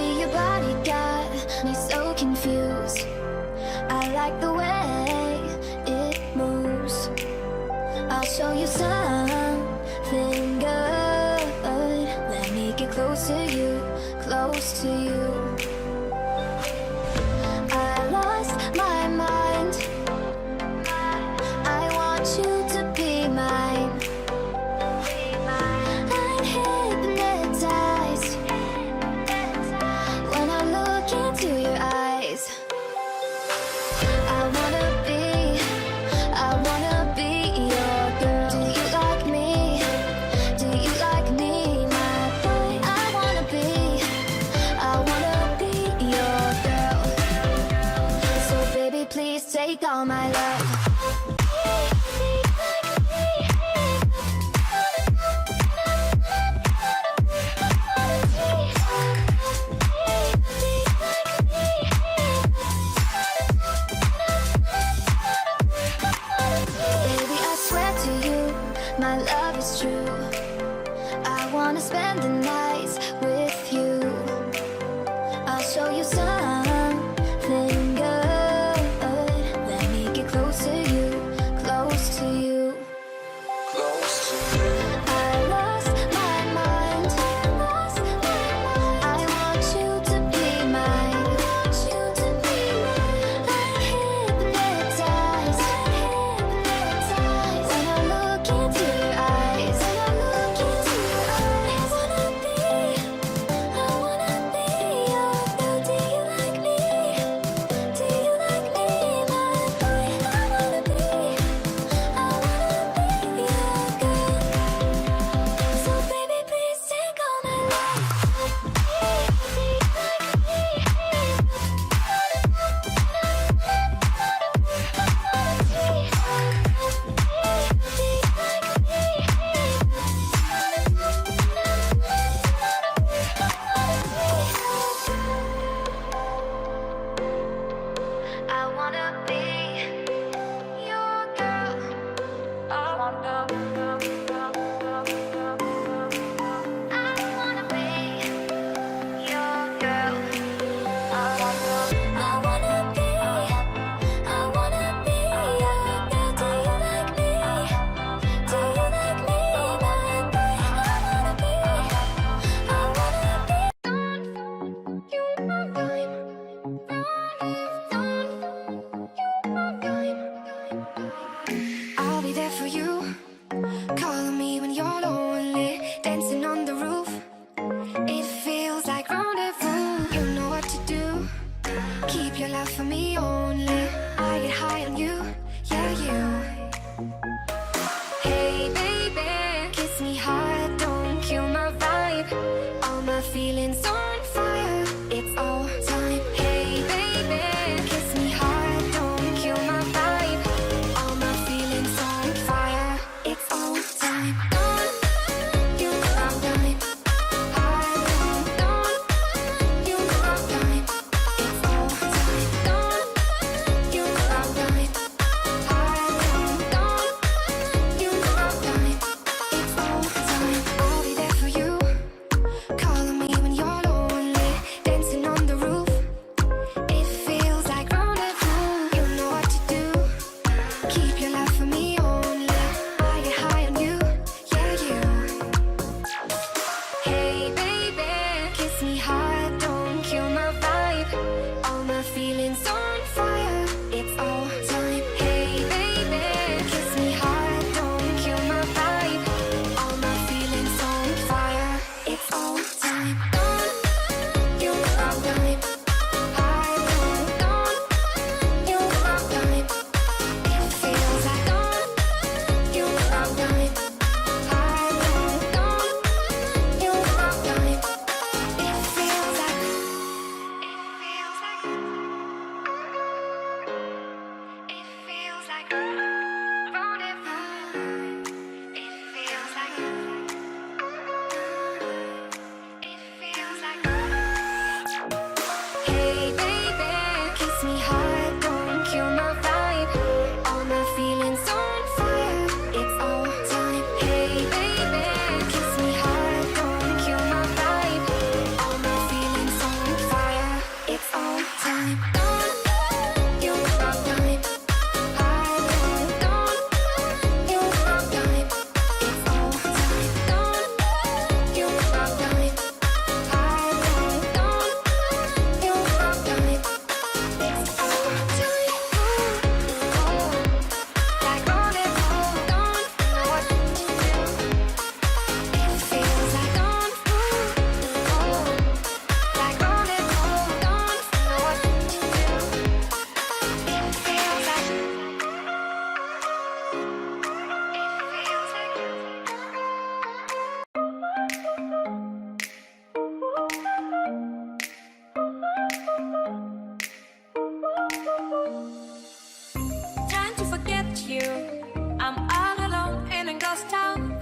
Baby, your body got me so confused. I like the way it moves. I'll show you something good. Let me get close to you, close to you. I lost my mind. I want you to be mine. I'm hypnotized when I look into your eyes. I wanna be your girl. Do you like me? Do you like me, my boy? I wanna be your girl. So baby, please take all my love. My love is true. I wanna spend the nights with you. I'll show you something good. Let me get close to you, close to you. Close to you. I lost my mind. I want you to be mine. I'm hypnotized when I look into your eyes. I wanna be your girl. Do you like me? Do you like me, my boy? I wanna be your girl. So baby, please take all my love. I wanna be your girl. I wanna be your girl. I wanna be your girl. Do you like me? Do you like me, my boy? I wanna be you, my vibe. I'll be there for you, calling me when you're lonely, dancing on the roof. It feels like rendezvous. You know what to do. Keep your love for me only. I get high on you, yeah, you. Hey baby, kiss me hard, don't kill my vibe. All my feelings on fire, it's all time. Hey baby, kiss me hard, don't kill my vibe. All my feelings on fire, it's all time. Don't you know I'm dying. Don't you know I'm dying. It's all time. Don't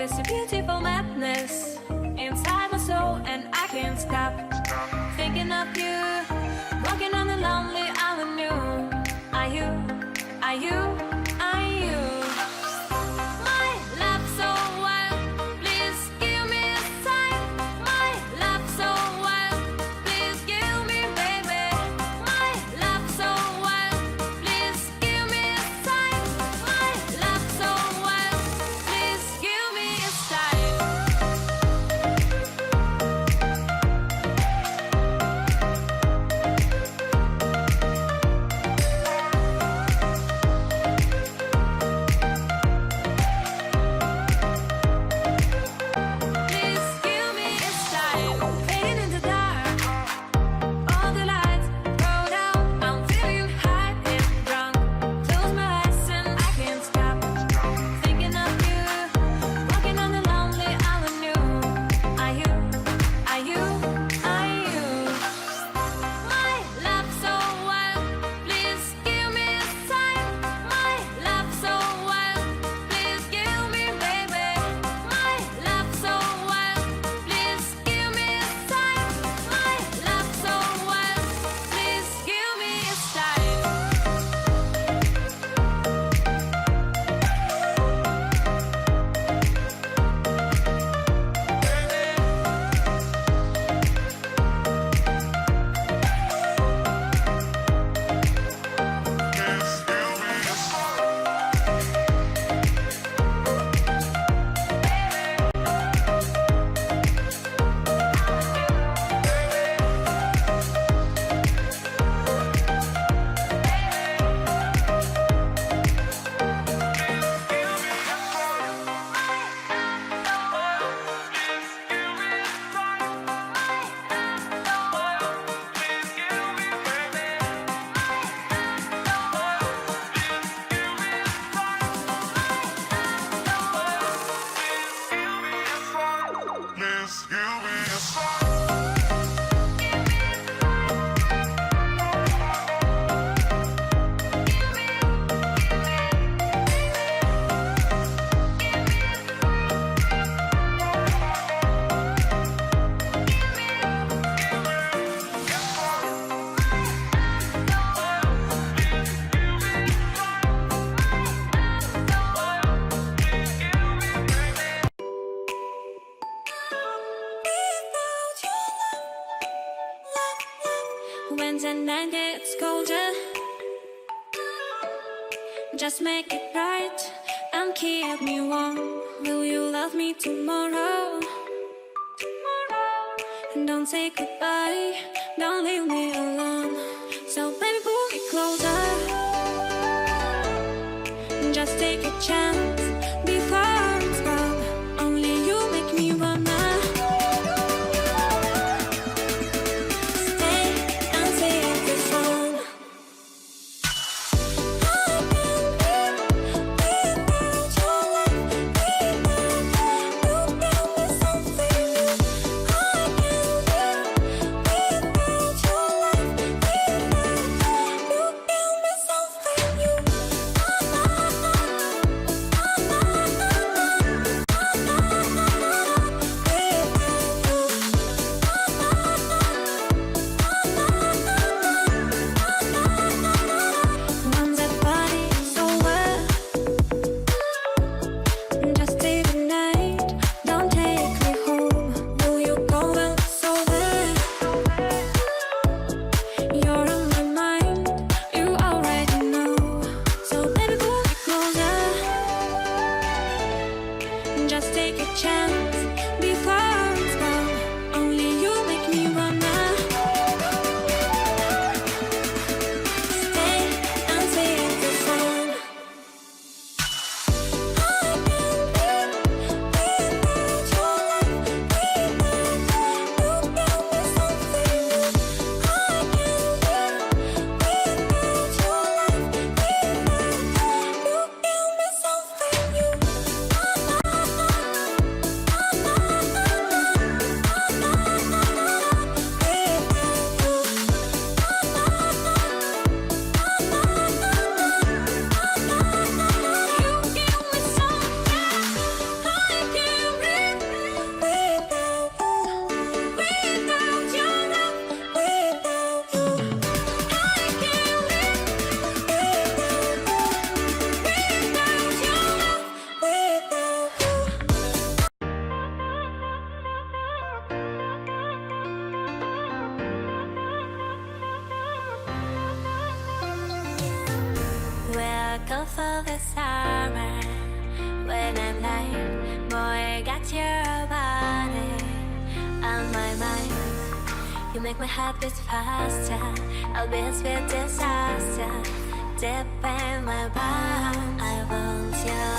There's a beautiful madness inside my soul, and I can't stop thinking of you. Walking on the lonely island, new. Are you, are you, are you? My love so wild, please give me a sign. My love so wild, please give me, baby. My love so wild, please give me a sign. My love so wild, please give me a sign. Please give me a sign. Fading in the dark, all the lights go down. I'm feeling high and drunk. Close my eyes and I can't stop thinking of you. Walking on the lonely island, new. Are you, are you, are you? My love so wild, please give me a sign. My love so wild, please give me, baby. My love so wild, please give me a sign. My love so wild, please give me a sign. Please give me a sign. When the night gets colder, just make it right and keep me warm. Will you love me tomorrow? And don't say goodbye, don't leave me alone. So baby, pull me closer. Just take a chance before it's gone. Only you make me wanna stay and sing the song. I can't live without your love, without you. Tell me something new. I can't live without your love, without you. Tell me something new. make my heart beat faster. I'll be a sweet disaster. Deep in my palm, I want you.